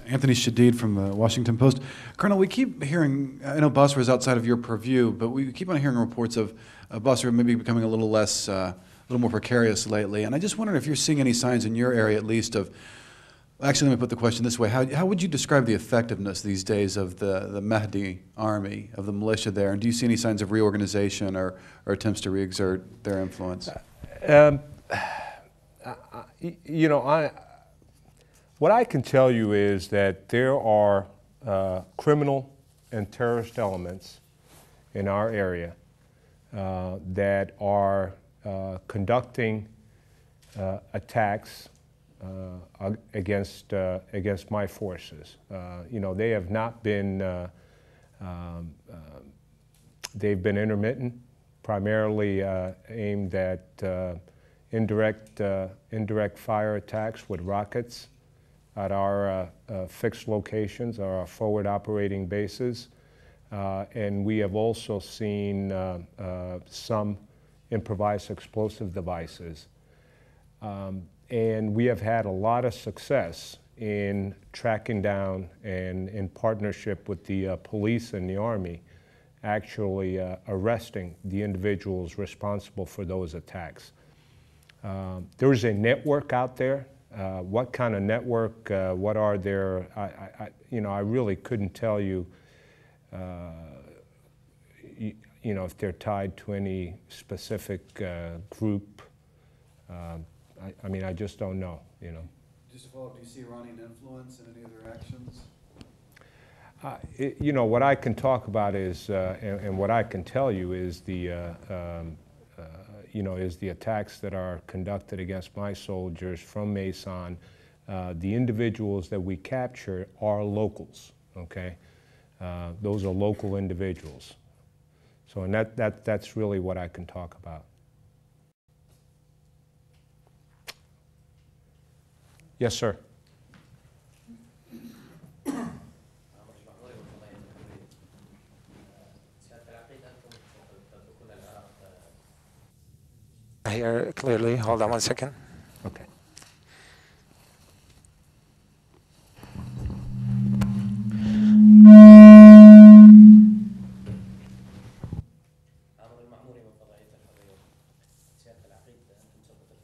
Anthony Shadid from the Washington Post. Colonel, we keep hearing, I know Basra is outside of your purview, but we keep on hearing reports of Basra maybe becoming a little less, a little more precarious lately. And I just wondered if you're seeing any signs in your area at least of, actually let me put the question this way, how would you describe the effectiveness these days of the Mahdi army, of the militia there? And do you see any signs of reorganization or attempts to re-exert their influence? You know, what I can tell you is that there are criminal and terrorist elements in our area that are conducting attacks against my forces. You know, they have not been, they've been intermittent, primarily aimed at indirect fire attacks with rockets at our fixed locations, our forward operating bases. And we have also seen some improvised explosive devices. And we have had a lot of success in tracking down and in partnership with the police and the Army, actually arresting the individuals responsible for those attacks. There is a network out there. What kind of network, what are their, you know, I really couldn't tell you, you know, if they're tied to any specific group. I mean, I just don't know, you know. Just to follow up, do you see Iranian influence in any of their actions? You know, what I can talk about is, and what I can tell you is the, you know, is the attacks that are conducted against my soldiers from Maysan. The individuals that we capture are locals, okay? Those are local individuals. So, and that's really what I can talk about. Yes, sir. I hear clearly. Hold on one second. Okay.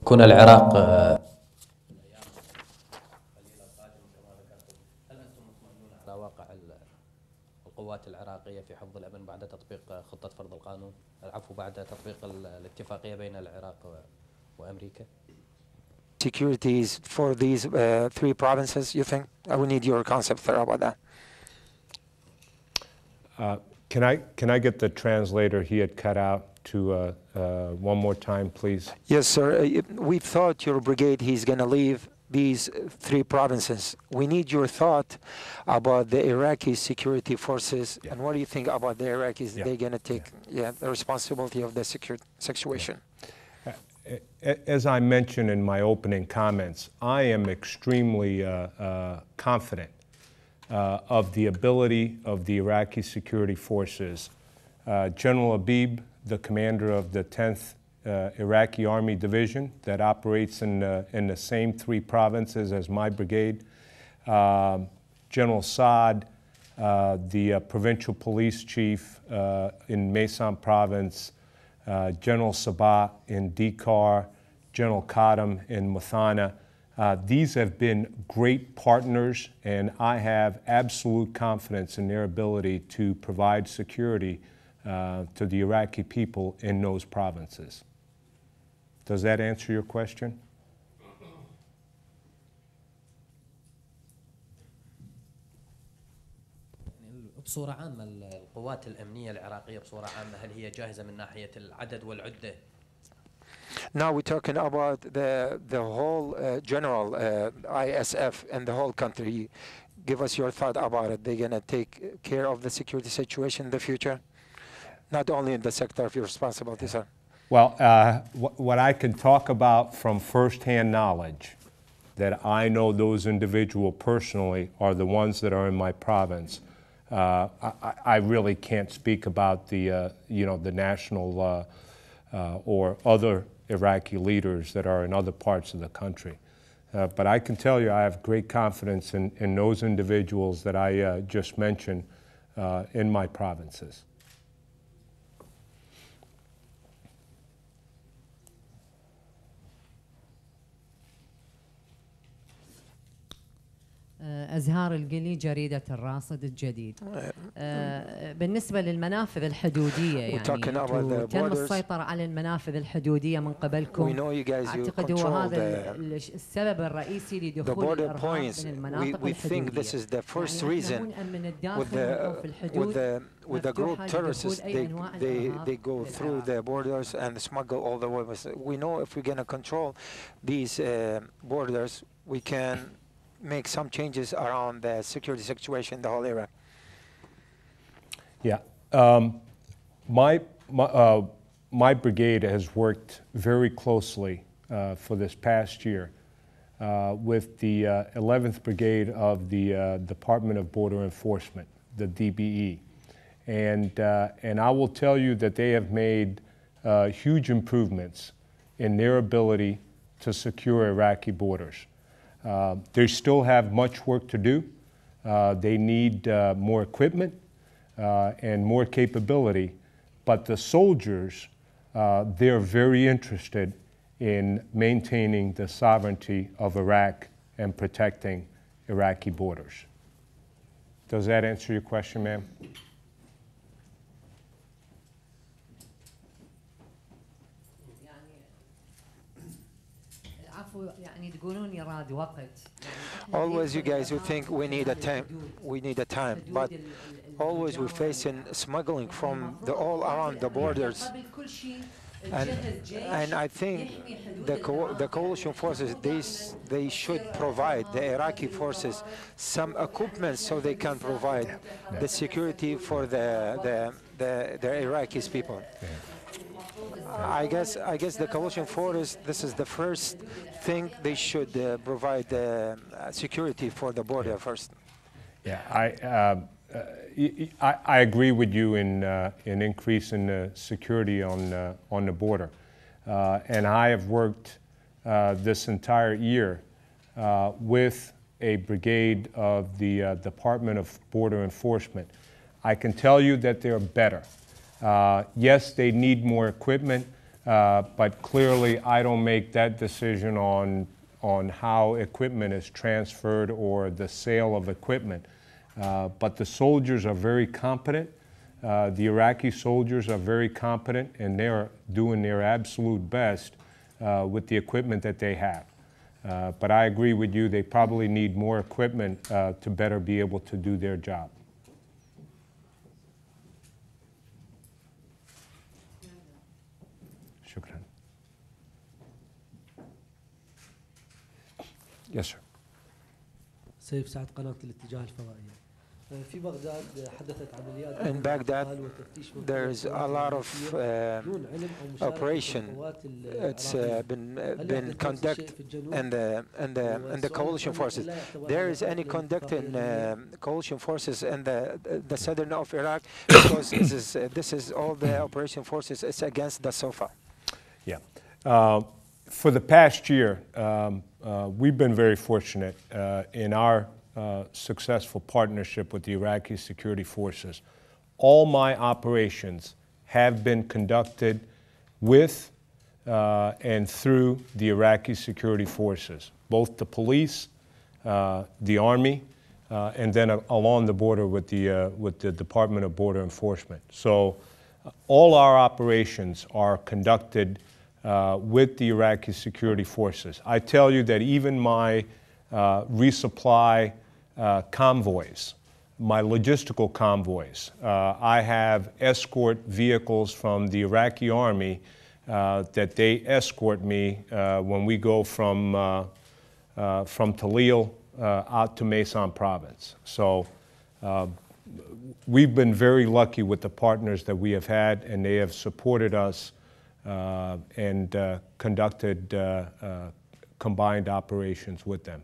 كون العراق على واقع القوات العراقية في حفظ الأمن بعد تطبيق خطة فرض القانون، العفو، بعد تطبيق الاتفاقية بين العراق وأمريكا. Securities for these three provinces, you think? I would need your concept there about that. Can I get the translator he had cut out to one more time, please? Yes, sir. We thought your brigade, he's going to leave these three provinces. We need your thought about the Iraqi security forces, and what do you think about the Iraqis? They're going to take the responsibility of the security situation. As I mentioned in my opening comments, I am extremely confident of the ability of the Iraqi security forces. General Habib, the commander of the 10th Iraqi Army Division that operates in the same three provinces as my brigade, General Saad, the provincial police chief in Maysan province, General Sabah in Dhikar, General Kadam in Muthana. These have been great partners, and I have absolute confidence in their ability to provide security to the Iraqi people in those provinces. Does that answer your question? بصورة عامة القوات الأمنية العراقية بصورة عامة هل هي جاهزة من ناحية العدد والعدة؟ Now we're talking about the whole general ISF and the whole country. Give us your thought about it. They're going to take care of the security situation in the future, not only in the sector of your responsibility, sir. Well, what I can talk about from firsthand knowledge, that I know those individuals personally are the ones that are in my province. I really can't speak about the, you know, the national or other Iraqi leaders that are in other parts of the country. But I can tell you I have great confidence in those individuals that I just mentioned in my provinces. أزهار القلي جريدة الراصد الجديد. بالنسبة للمنافذ الحدودية يعني تم السيطرة على المنافذ الحدودية من قبلكم. أعتقد هو هذا السبب الرئيسي لدخول الإرهاب من المناطق الحدودية. يعني نؤمن الداخل في الحدود. With the group terrorists, they go through the borders and smuggle all the way. We know if we're going to control these borders, we can make some changes around the security situation in the whole area. Yeah, my brigade has worked very closely for this past year with the 11th Brigade of the Department of Border Enforcement, the DBE, and I will tell you that they have made huge improvements in their ability to secure Iraqi borders. They still have much work to do. They need more equipment and more capability, but the soldiers, they're very interested in maintaining the sovereignty of Iraq and protecting Iraqi borders. Does that answer your question, ma'am? Always you guys who think we need a time, but always we're facing smuggling from all around the borders. And I think the coalition forces, they should provide the Iraqi forces some equipment so they can provide the security for the Iraqi people. I guess the coalition forces, this is the first thing they should provide security for the border first. Yeah, I agree with you in increasing the security on the border, and I have worked this entire year with a brigade of the Department of Border Enforcement. I can tell you that they're better. Yes, they need more equipment, but clearly I don't make that decision on how equipment is transferred or the sale of equipment. But the soldiers are very competent. The Iraqi soldiers are very competent, and they're doing their absolute best with the equipment that they have. But I agree with you, they probably need more equipment to better be able to do their job. شكرا. Yes, sir. سيف سعد قناة الاتجاه الفضائية. في بغداد حدثت عمليات. In Baghdad, there is a lot of operation. It's been conducted in the coalition forces. There is any conducting coalition forces in the southern of Iraq, because this is all the operation forces. It's against the SOFA. Yeah. For the past year, we've been very fortunate in our successful partnership with the Iraqi security forces. All my operations have been conducted with and through the Iraqi security forces, both the police, the army, and then along the border with the Department of Border Enforcement. So all our operations are conducted with the Iraqi security forces. I tell you that even my resupply convoys, my logistical convoys, I have escort vehicles from the Iraqi army that they escort me when we go from Talil out to Maysan province. So we've been very lucky with the partners that we have had, and they have supported us and conducted combined operations with them.